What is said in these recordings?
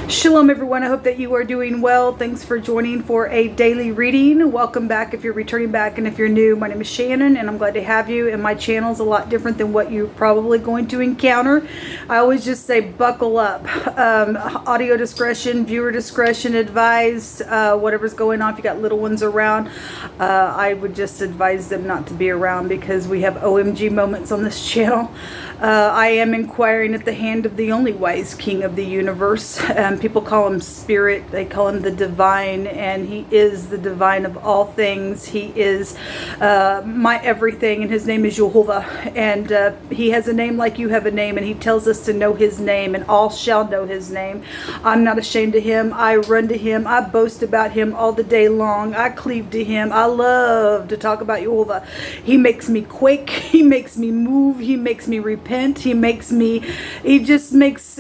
Shalom everyone, I hope that you are doing well. Thanks for joining for a daily reading. Welcome back if you're returning back, and if you're new, my name is Shannon and I'm glad to have you. And my channel is a lot different than what you're probably going to encounter. I always just say buckle up. Audio discretion, viewer discretion advised. Whatever's going on, if you got little ones around, I would just advise them not to be around because we have OMG moments on this channel. I am inquiring at the hand of the only wise king of the universe. People call him spirit, they call him the divine, and he is the divine of all things. He is my everything, and his name is Jehovah. And he has a name like you have a name, and he tells us to know his name, and all shall know his name. I'm not ashamed of him. I run to him. I boast about him all the day long. I cleave to him. I love to talk about Jehovah. He makes me quake. He makes me move. He makes me repent. He just makes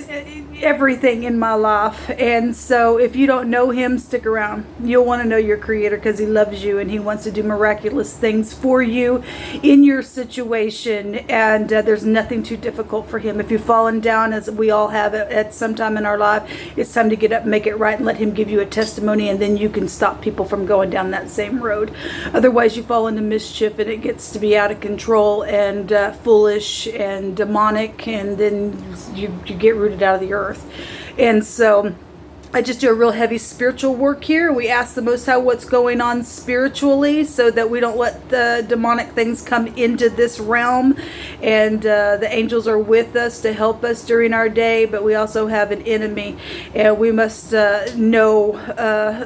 everything in my life. And so if you don't know him, stick around. You'll want to know your creator because he loves you and he wants to do miraculous things for you in your situation. And there's nothing too difficult for him. If you've fallen down, as we all have at some time in our life, it's time to get up, make it right, and let him give you a testimony, and then you can stop people from going down that same road. Otherwise you fall into mischief and it gets to be out of control and foolish and demonic, and then you get rooted out of the earth. And so I just do a real heavy spiritual work here. We ask the Most High what's going on spiritually so that we don't let the demonic things come into this realm. And the angels are with us to help us during our day, but we also have an enemy. And we must know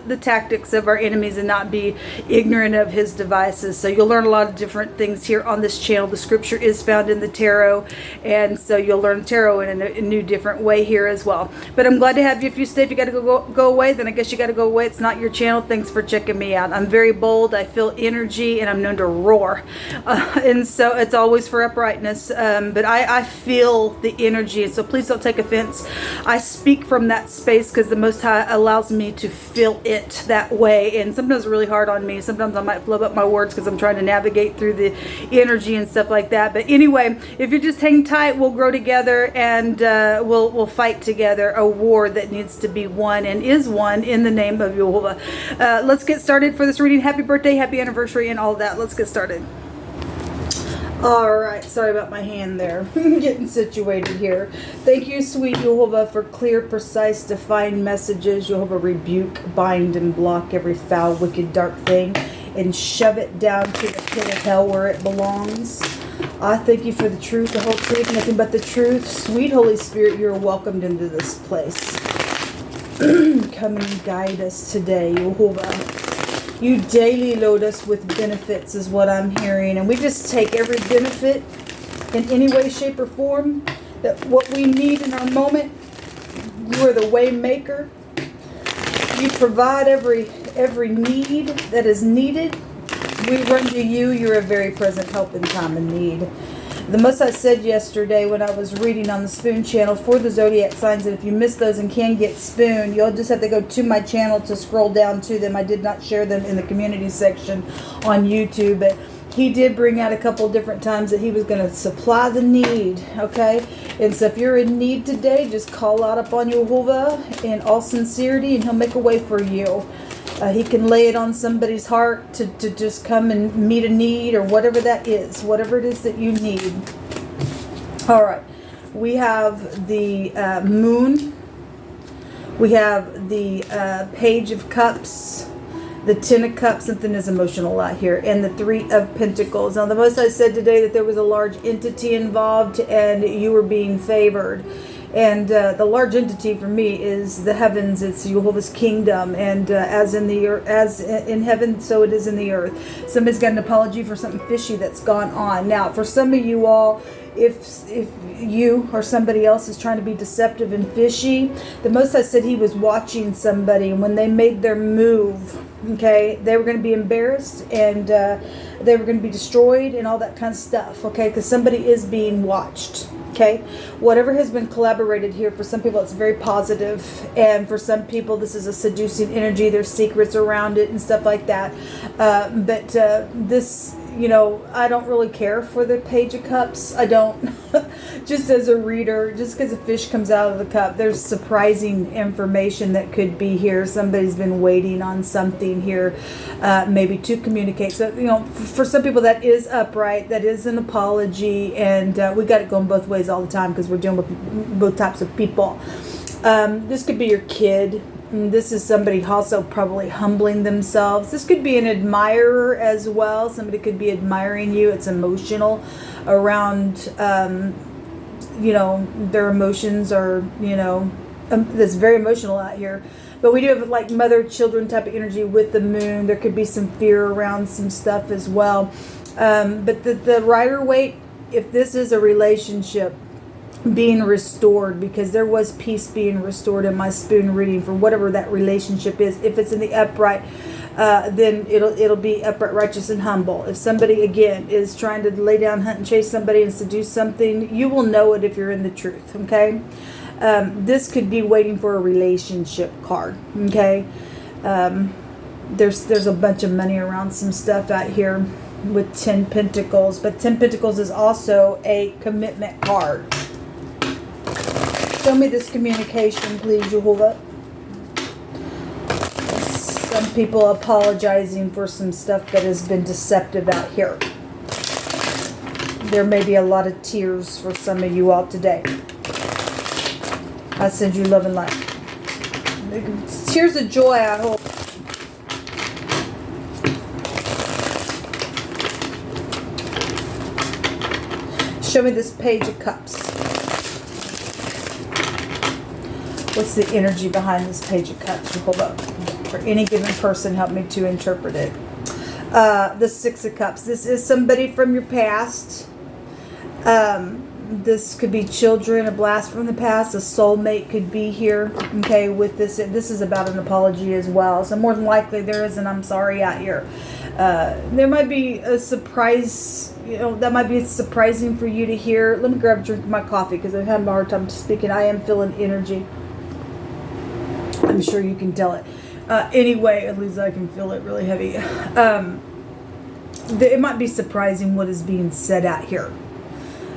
the tactics of our enemies and not be ignorant of his devices. So you'll learn a lot of different things here on this channel. The scripture is found in the tarot, and so you'll learn tarot in a new different way here as well. But I'm glad to have you. If you stay, if you got to go away, then I guess you got to go away. It's not your channel. Thanks for checking me out. I'm very bold. I feel energy, and I'm known to roar. And so it's always for uprightness. But I feel the energy, and so please don't take offense. I speak from that space because the Most High allows me to feel it that way. And sometimes it's really hard on me. Sometimes I might flub up my words because I'm trying to navigate through the energy and stuff like that. But anyway, if you just hang tight, we'll grow together, and we'll fight together a war that needs to be won and is won in the name of Jehovah. Let's get started for this reading. Happy birthday, happy anniversary, and all that. Let's get started. All right, sorry about my hand there. Getting situated here. Thank you, sweet Jehovah, for clear, precise, defined messages. Jehovah, rebuke, bind, and block every foul, wicked, dark thing, and shove it down to the pit of hell where it belongs. I thank you for the truth, the whole truth, nothing but the truth. Sweet Holy Spirit, you're welcomed into this place. Come and guide us today, Jehovah. You daily load us with benefits is what I'm hearing. And we just take every benefit in any way, shape, or form. That what we need in our moment. You are the way maker. You provide every need that is needed. We run to you. You're a very present help in time of need. The Most High said yesterday when I was reading on the Spoon channel for the zodiac signs, and if you miss those and can get Spoon, you'll just have to go to my channel to scroll down to them. I did not share them in the community section on YouTube, but he did bring out a couple different times that he was going to supply the need, okay? And so if you're in need today, just call out upon Jehovah in all sincerity, and he'll make a way for you. He can lay it on somebody's heart to just come and meet a need or whatever that is, whatever it is that you need. All right. We have the moon. We have the Page of Cups, the Ten of Cups. Something is emotional out here. And the Three of Pentacles. Now, the Most High said today that there was a large entity involved and you were being favored. And the large entity for me is the heavens. It's Jehovah's kingdom, and as in the earth, as in heaven, so it is in the earth. Somebody's got an apology for something fishy that's gone on. Now, for some of you all, if you or somebody else is trying to be deceptive and fishy, the Most High said he was watching somebody, and when they made their move, okay, they were going to be embarrassed, and they were going to be destroyed and all that kind of stuff, okay, because somebody is being watched. Okay, whatever has been collaborated here, for some people it's very positive, and for some people this is a seducing energy. There's secrets around it and stuff like that. But this you know, I don't really care for the Page of Cups. I don't. Just as a reader, just because a fish comes out of the cup, there's surprising information that could be here. Somebody's been waiting on something here, maybe to communicate. So, you know, for some people that is upright, that is an apology, and we got it going both ways all the time because we're dealing with both types of people. This could be your kid. This is somebody also probably humbling themselves. This could be an admirer as well. Somebody could be admiring you. It's emotional around, you know, their emotions are, you know, it's very emotional out here. But we do have like mother-children type of energy with the moon. There could be some fear around some stuff as well. But the Rider-Waite, if this is a relationship being restored, because there was peace being restored in my spoon reading for whatever that relationship is. If it's in the upright, then it'll be upright, righteous, and humble. If somebody again is trying to lay down, hunt, and chase somebody and seduce something, you will know it if you're in the truth. Okay, this could be waiting for a relationship card. Okay, there's a bunch of money around some stuff out here with 10 Pentacles, but 10 Pentacles is also a commitment card. Show me this communication, please, Jehovah. Some people apologizing for some stuff that has been deceptive out here. There may be a lot of tears for some of you all today. I send you love and light. Tears of joy, I hope. Show me this Page of Cups. What's the energy behind this Page of Cups? Hold up. For any given person, help me to interpret it. The Six of Cups. This is somebody from your past. This could be children, a blast from the past. A soulmate could be here. Okay, with this. This is about an apology as well. So more than likely there is an I'm sorry out here. There might be a surprise. You know, that might be surprising for you to hear. Let me grab a drink of my coffee because I've had a hard time speaking. I am feeling energy. I'm sure you can tell it. Anyway, at least I can feel it really heavy. It might be surprising what is being said out here.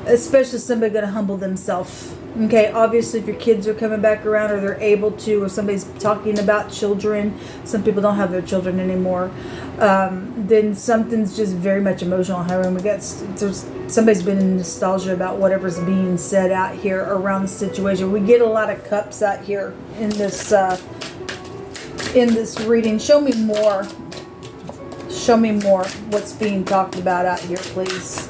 Especially somebody going to humble themselves. Okay, obviously if your kids are coming back around or they're able to, or somebody's talking about children, some people don't have their children anymore, then something's just very much emotional. However, somebody's been in nostalgia about whatever's being said out here around the situation. We get a lot of cups out here in this reading. Show me more. Show me more what's being talked about out here, please.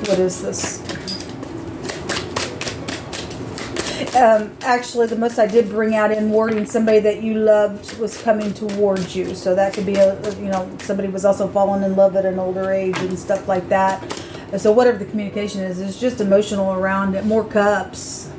What is this? Actually, the most I did bring out in wording, somebody that you loved was coming towards you. So that could be you know, somebody was also falling in love at an older age and stuff like that. So whatever the communication is, it's just emotional around it. More cups.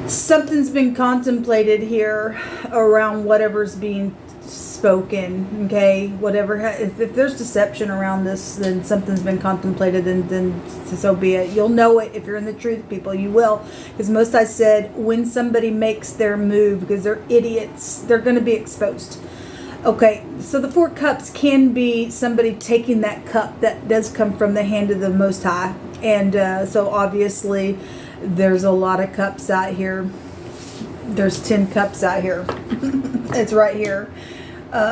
Something's been contemplated here around whatever's being spoken. Okay, whatever. If there's deception around this, then something's been contemplated, and then so be it. You'll know it if you're in the truth, people. You will, because most I said when somebody makes their move, because they're idiots, they're going to be exposed. Okay, so the Four Cups can be somebody taking that cup that does come from the hand of the Most High, and so obviously there's a lot of cups out here. There's 10 cups out here. It's right here.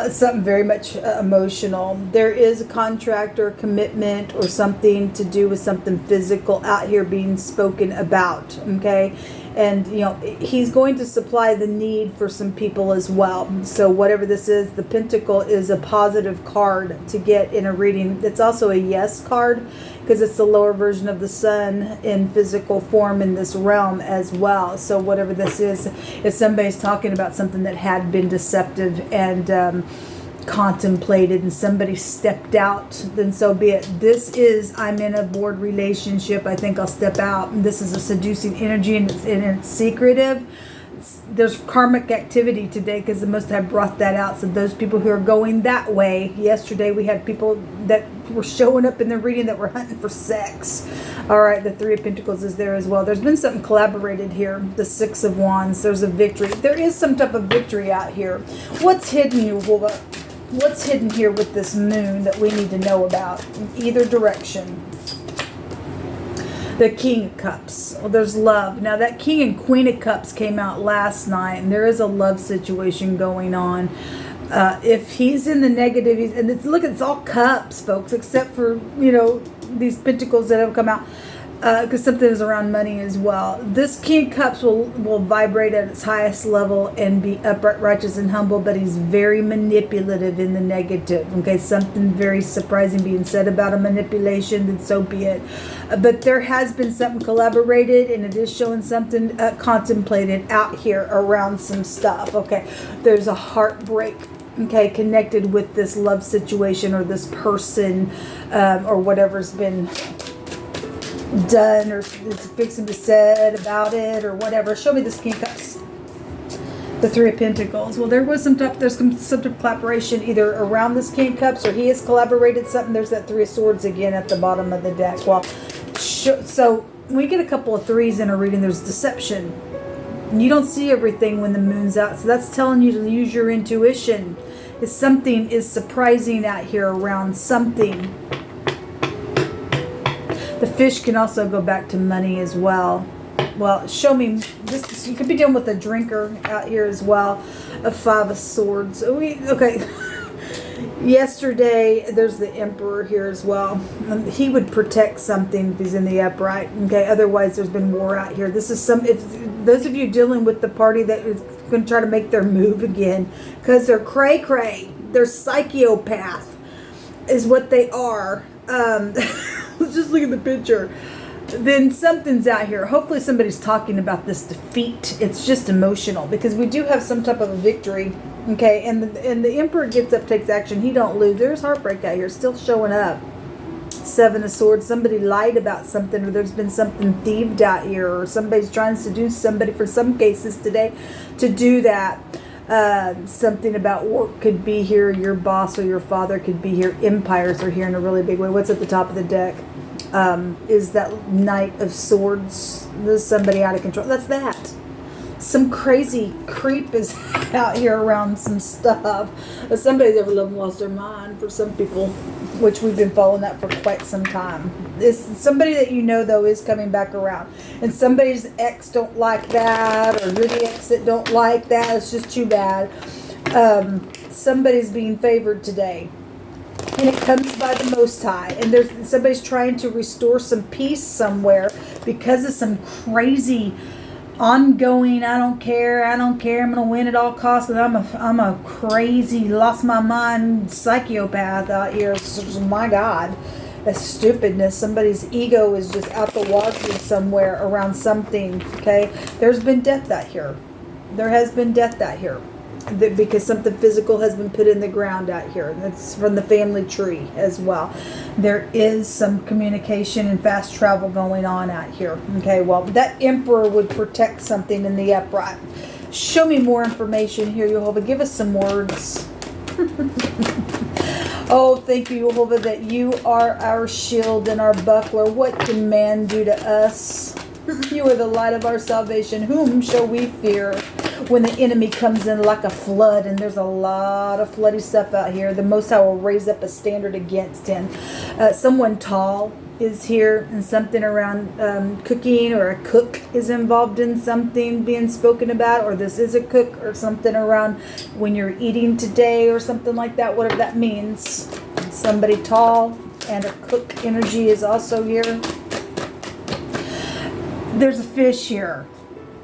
Something very much emotional. There is a contract or a commitment or something to do with something physical out here being spoken about. Okay, and you know, he's going to supply the need for some people as well. So whatever this is, the Pentacle is a positive card to get in a reading. It's also a yes card because it's the lower version of the sun in physical form in this realm as well. So whatever this is, if somebody's talking about something that had been deceptive and contemplated and somebody stepped out, then so be it. This is, I'm in a bored relationship, I think I'll step out. And this is a seducing energy, and it's secretive. there's karmic activity today because the Most High brought that out. So those people who are going that way, yesterday we had people that were showing up in the reading that were hunting for sex. All right, the Three of Pentacles is there as well. There's been something collaborated here. The Six of Wands, there's a victory. There is some type of victory out here. What's hidden, you Wolva? What's hidden here with this moon that we need to know about in either direction? The King of Cups. Well, there's love. Now that King and Queen of Cups came out last night, and there is a love situation going on. If he's in the negative, and look, it's all cups, folks, except for, you know, these pentacles that have come out. Because something is around money as well. This King of Cups will vibrate at its highest level and be upright, righteous, and humble, but he's very manipulative in the negative. Okay, something very surprising being said about a manipulation, then so be it. But there has been something collaborated, and it is showing something contemplated out here around some stuff. Okay, there's a heartbreak, okay, connected with this love situation or this person or whatever's been done or it's fixing to be said about it or whatever. Show me this King of Cups. The Three of Pentacles. Well, there's some type of collaboration either around this King of Cups or he has collaborated something. There's that Three of Swords again at the bottom of the deck. Well, so when we get a couple of threes in a reading, there's deception. And you don't see everything when the moon's out. So that's telling you to use your intuition. If something is surprising out here around something. The Fish can also go back to money as well. Well, show me this. You could be dealing with a drinker out here as well. A Five of Swords. Okay. Yesterday, there's the Emperor here as well. He would protect something if he's in the upright. Okay. Otherwise, there's been war out here. This is if those of you dealing with the party that is going to try to make their move again, because they're cray cray. They're psychopath, is what they are. Let's just look at the picture. Then something's out here. Hopefully somebody's talking about this defeat. It's just emotional because we do have some type of a victory. Okay, and the Emperor gets up, takes action. He don't lose. There's heartbreak out here, still showing up. Seven of Swords. Somebody lied about something, or there's been something thieved out here, or somebody's trying to seduce somebody. For some cases today, to do that. Something about work could be here. Your boss or your father could be here. Empires are here in a really big way. What's at the top of the deck? Is that Knight of Swords. There's somebody out of control. That's that. Some crazy creep is out here around some stuff. Somebody's ever lost their mind for some people, which we've been following that for quite some time. It's somebody that you know, though, is coming back around. And somebody's ex don't like that, or you're the ex that don't like that. It's just too bad. Somebody's being favored today. And it comes by the Most High. And there's somebody's trying to restore some peace somewhere because of some crazy ongoing, I don't care, I'm going to win at all costs because I'm a crazy, lost my mind psychopath out here. My God, that's stupidness. Somebody's ego is just out the wazoo somewhere around something, okay? There's been death out here. There has been death out here. Because something physical has been put in the ground out here. That's from the family tree as well. There is some communication and fast travel going on out here. Okay, well, that Emperor would protect something in the upright. Show me more information here, Jehovah. Give us some words. Oh, thank you, Jehovah, that you are our shield and our buckler. What can man do to us? You are the light of our salvation. Whom shall we fear when the enemy comes in like a flood? And there's a lot of floody stuff out here. The Most High will raise up a standard against him. Someone tall is here, and something around cooking, or a cook is involved in something being spoken about, or this is a cook, or something around when you're eating today or something like that, whatever that means. Somebody tall and a cook energy is also here. There's a Fish here.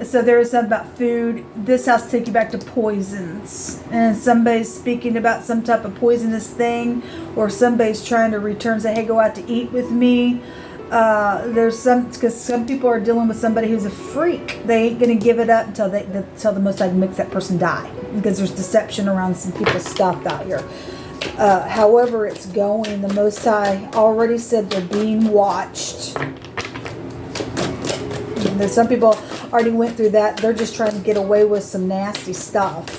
So there is something about food. This house takes you back to poisons. And somebody's speaking about some type of poisonous thing. Or somebody's trying to return, say, hey, go out to eat with me. There's because some people are dealing with somebody who's a freak. They ain't going to give it up until the Most High makes that person die. Because there's deception around some people's stuff out here. However it's going, the Most High already said they're being watched. Some people already went through that. They're just trying to get away with some nasty stuff.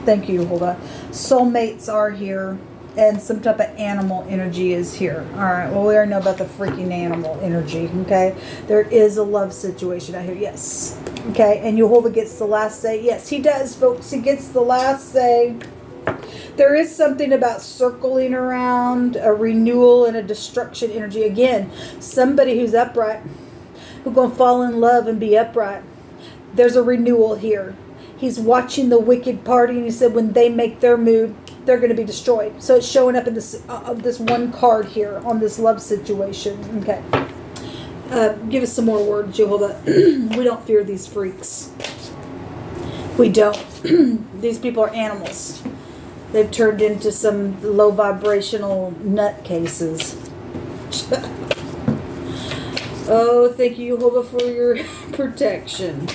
Thank you, Hulda. Soulmates are here, and some type of animal energy is here. All right, well, we already know about the freaking animal energy, okay? There is a love situation out here, yes. Okay, and Jehovah gets the last say. Yes, he does, folks. He gets the last say. There is something about circling around, a renewal and a destruction energy. Again, somebody who's upright, who's going to fall in love and be upright. There's a renewal here. He's watching the wicked party, and he said when they make their move, they're going to be destroyed. So it's showing up in this this one card here on this love situation. Okay. Give us some more words, Jehovah. We don't fear these freaks. We don't. These people are animals. They've turned into some low vibrational nutcases. Oh, thank you, Jehovah, for your protection.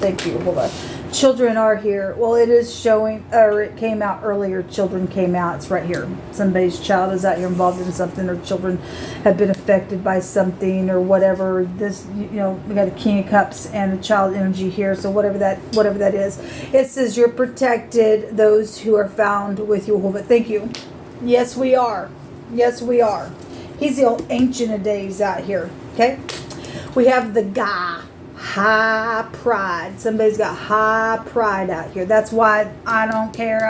Thank you, Jehovah. Children are here. Well, it is showing, or it came out earlier. Children came out. It's right here. Somebody's child is out here involved in something, or children have been affected by something, or whatever. This, you know, we got a King of Cups and a child energy here. So whatever that is, it says you're protected. Those who are found with you, Jehovah. Thank you. Yes, we are. Yes, we are. He's the old Ancient of Days out here. Okay. We have the guy. High pride. Somebody's got high pride out here. That's why I don't care.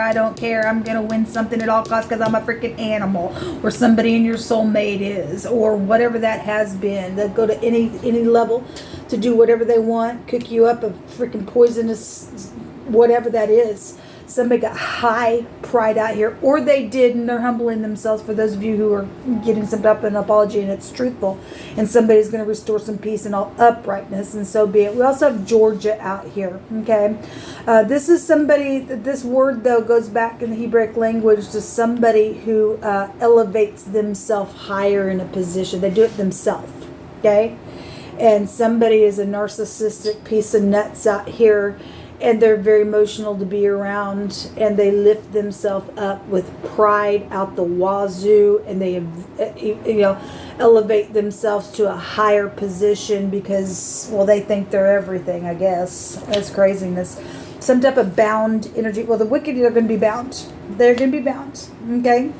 I'm going to win something at all costs because I'm a freaking animal. Or somebody in your soulmate is. Or whatever that has been. They'll go to any level to do whatever they want. Cook you up a freaking poisonous whatever that is. Somebody got high pride out here, or they did, and they're humbling themselves. For those of you who are getting some type of an apology and it's truthful, and somebody's going to restore some peace and all uprightness, and so be it. We also have Georgia out here. Okay, this is somebody. This word though goes back in the Hebraic language to somebody who elevates themselves higher in a position. They do it themselves. Okay, and somebody is a narcissistic piece of nuts out here. And they're very emotional to be around, and they lift themselves up with pride out the wazoo, and they, elevate themselves to a higher position because, well, they think they're everything, I guess. That's craziness. Some type of bound energy. Well, the wicked are going to be bound. They're going to be bound. Okay.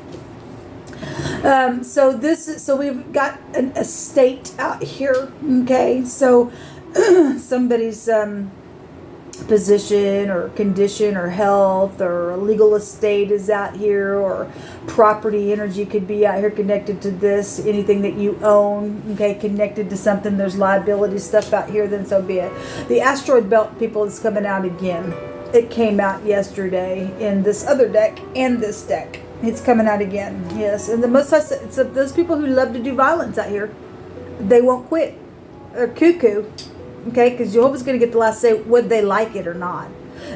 So we've got an estate out here. Okay. So somebody's position or condition or health or a legal estate is out here, or property energy could be out here connected to this, anything that you own, okay, connected to something. There's liability stuff out here, then so be it. The asteroid belt, people, is coming out again. It came out yesterday in this other deck and this deck. It's coming out again, yes. And the most it's those people who love to do violence out here, they won't quit. They're cuckoo. Okay, because Jehovah's going to get the last say, would they like it or not?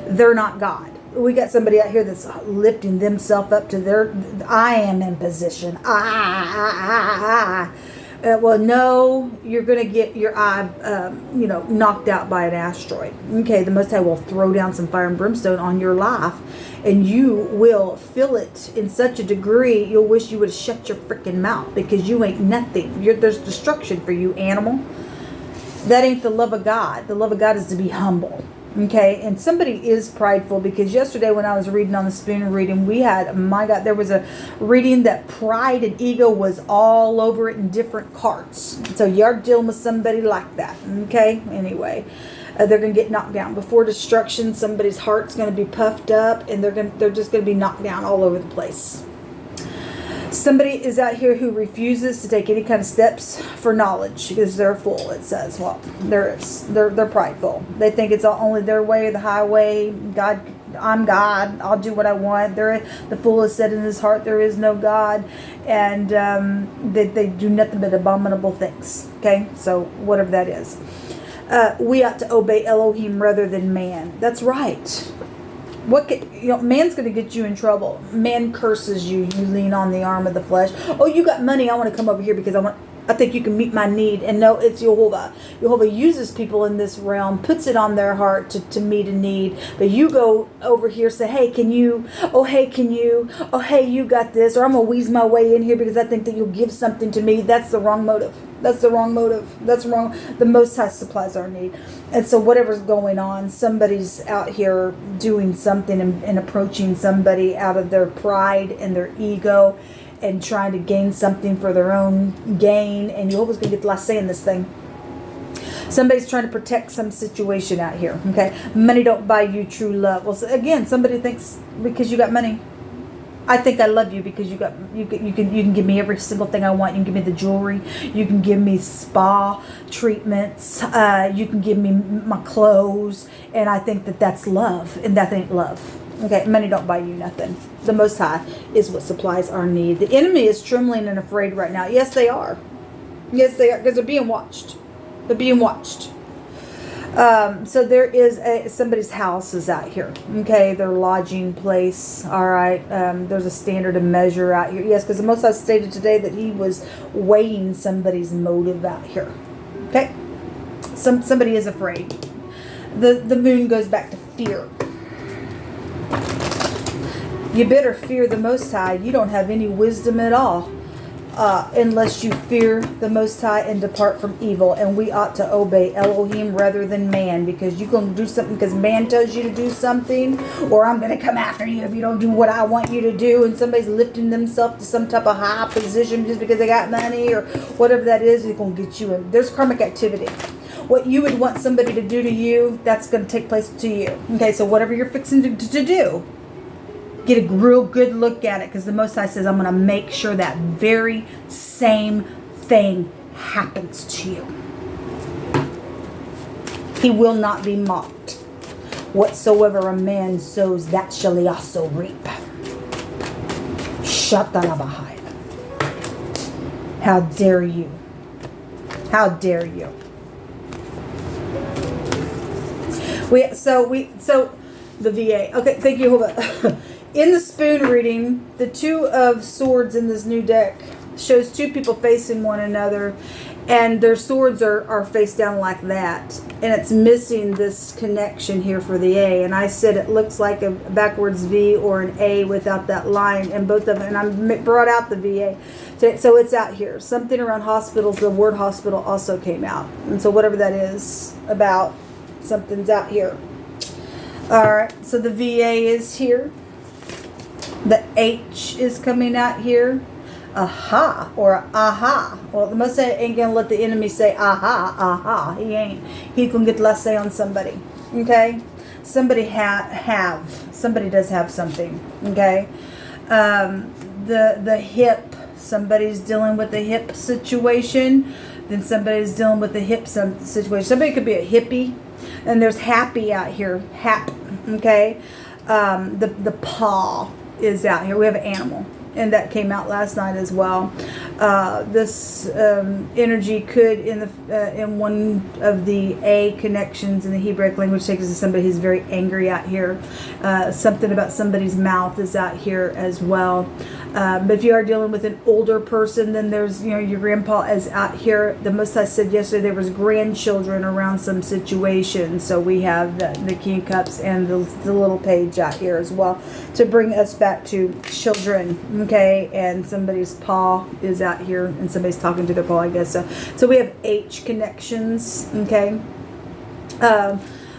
They're not God. We got somebody out here that's lifting themselves up to their, I am in position. Well, no, you're going to get your eye, knocked out by an asteroid. Okay, the Most High will throw down some fire and brimstone on your life, and you will feel it in such a degree, you'll wish you would have shut your freaking mouth, because you ain't nothing. There's destruction for you, animal. That ain't the love of God. The love of God is to be humble. Okay, and somebody is prideful, because yesterday when I was reading on the spoon reading, we had, my God, there was a reading that pride and ego was all over it in different cards. So you're dealing with somebody like that. Okay, anyway, they're going to get knocked down before destruction. Somebody's heart's going to be puffed up, and they're just going to be knocked down all over the place. Somebody is out here who refuses to take any kind of steps for knowledge because they're full, it says. Well, they're prideful. They think it's only their way, the highway. God, I'm God. I'll do what I want. The fool has said in his heart, there is no God. And they do nothing but abominable things. Okay? So whatever that is. We ought to obey Elohim rather than man. That's right. Man's going to get you in trouble. Man curses you. You lean on the arm of the flesh. Oh, you got money. I want to come over here because I want. I think you can meet my need. And no, it's Jehovah. Jehovah uses people in this realm, puts it on their heart to meet a need. But you go over here, say, hey, can you? Oh, hey, can you? Oh, hey, you got this. Or I'm going to wheeze my way in here because I think that you'll give something to me. That's the wrong motive. That's the wrong motive. That's wrong. The Most High supplies our need. And so whatever's going on, somebody's out here doing something and approaching somebody out of their pride and their ego and trying to gain something for their own gain. And Jehovah's going to get the last say in this thing. Somebody's trying to protect some situation out here. Okay, money don't buy you true love. Well, so again, somebody thinks because you got money, I think I love you because you can give me every single thing I want. You can give me the jewelry. You can give me spa treatments. You can give me my clothes, and I think that that's love, and that ain't love. Okay, money don't buy you nothing. The Most High is what supplies our need. The enemy is trembling and afraid right now. Yes, they are. Yes, they are, because they're being watched. They're being watched. So there is somebody's house is out here. Okay, their lodging place. All right. There's a standard and measure out here. Yes, because the Most High stated today that he was weighing somebody's motive out here. Okay, somebody is afraid. The moon goes back to fear. You better fear the Most High. You don't have any wisdom at all. Unless you fear the Most High and depart from evil. And we ought to obey Elohim rather than man, because you're going to do something because man tells you to do something, or I'm going to come after you if you don't do what I want you to do. And somebody's lifting themselves to some type of high position just because they got money or whatever that is, it's going to get you in. There's karmic activity. What you would want somebody to do to you, that's going to take place to you. Okay, so whatever you're fixing to do, get a real good look at it, because the Most High says, I'm going to make sure that very same thing happens to you. He will not be mocked. Whatsoever a man sows, that shall he also reap. Shatalabahaya. How dare you? How dare you? So the VA. Okay, thank you. In the spoon reading, the Two of Swords in this new deck shows two people facing one another, and their swords are face down like that, and it's missing this connection here for the A. And I said it looks like a backwards V or an A without that line, and both of them. And I brought out the VA, so it's out here. Something around hospitals. The word hospital also came out, and so whatever that is about, something's out here. All right, so the VA is here. The H is coming out here. Aha, or aha. Well, the Most High ain't going to let the enemy say aha, aha. He ain't. He's going to get the last say on somebody. Okay? Somebody somebody does have something. Okay? The hip. Somebody's dealing with the hip situation. Then somebody's dealing with the hip situation. Somebody could be a hippie. And there's happy out here. Hap. Okay? The paw is out here. We have an animal, and that came out last night as well. This energy could in one of the A connections in the Hebraic language take us to somebody who's very angry out here. Something about somebody's mouth is out here as well. But if you are dealing with an older person, then there's, your grandpa is out here. The Most High said yesterday there was grandchildren around some situation. So we have the King of Cups and the little page out here as well to bring us back to children. Okay, and somebody's paw is out here, and somebody's talking to their paw, I guess. So we have H connections. Okay.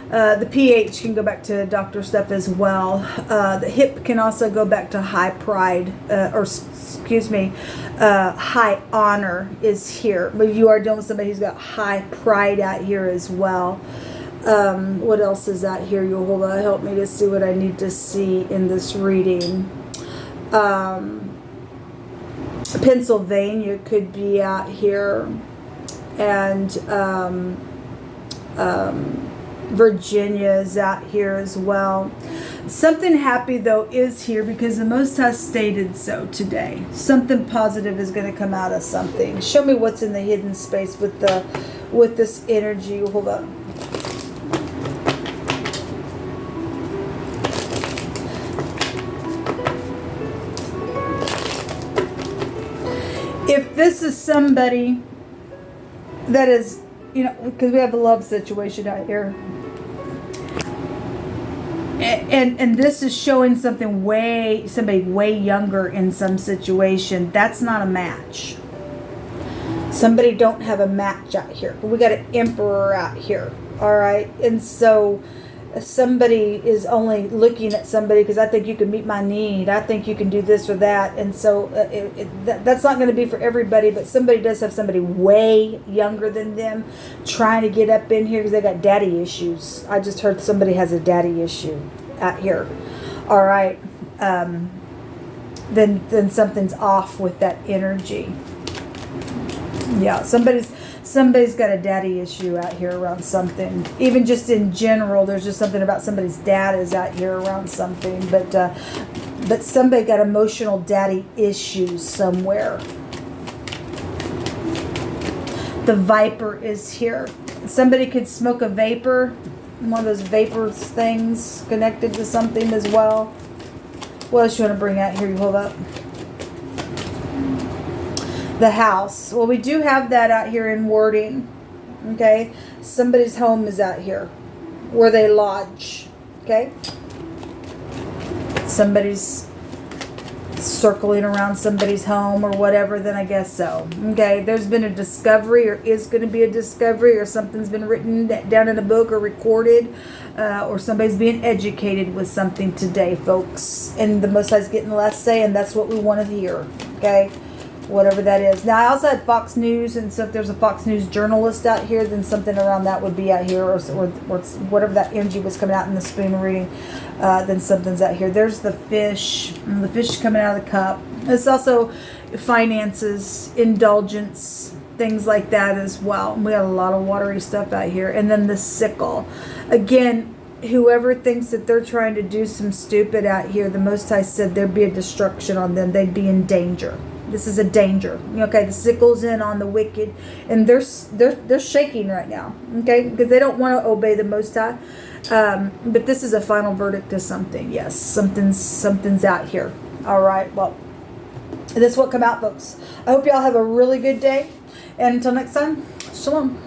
The PH can go back to doctor stuff as well. The hip can also go back to high pride, high honor is here. But you are dealing with somebody who's got high pride out here as well. What else is out here? Yehovah, help me to see what I need to see in this reading. Pennsylvania could be out here, and Virginia is out here as well. Something happy though is here, because the Most High stated so today. Something positive is going to come out of something. Show me what's in the hidden space with this energy. Hold up. If this is somebody that is, you know, because we have a love situation out here. And this is showing somebody way younger in some situation. That's not a match. Somebody don't have a match out here. We got an emperor out here. All right. And so somebody is only looking at somebody because I think you can meet my need. I think you can do this or that. And so that's not going to be for everybody, but somebody does have somebody way younger than them trying to get up in here because they got daddy issues. I just heard somebody has a daddy issue out here. All right. Then something's off with that energy. Yeah, somebody's got a daddy issue out here around something. Even just in general, there's just something about somebody's dad is out here around something. But somebody got emotional daddy issues somewhere. The Viper is here. Somebody could smoke a vapor, one of those vapor things connected to something as well. What else you want to bring out here? You hold up. The House. Well, we do have that out here in wording. Okay. Somebody's home is out here where they lodge. Okay. Somebody's circling around somebody's home or whatever, then I guess so. Okay. There's been a discovery or is going to be a discovery or something's been written down in a book or recorded or somebody's being educated with something today, folks. And the Most High's getting the last say, and that's what we want to hear. Okay. Whatever that is. Now, I also had Fox News, and so if there's a Fox News journalist out here, then something around that would be out here, or whatever that energy was coming out in the spoon reading, then something's out here. There's the fish. The fish coming out of the cup. It's also finances, indulgence, things like that as well. We got a lot of watery stuff out here. And then the sickle. Again, whoever thinks that they're trying to do some stupid out here, the Most High said there'd be a destruction on them. They'd be in danger. This is a danger. Okay, the sickle's in on the wicked, and they're shaking right now. Okay, because they don't want to obey the Most High. But this is a final verdict to something. Yes, something's out here. All right. Well, that's what come out, folks. I hope y'all have a really good day, and until next time, shalom.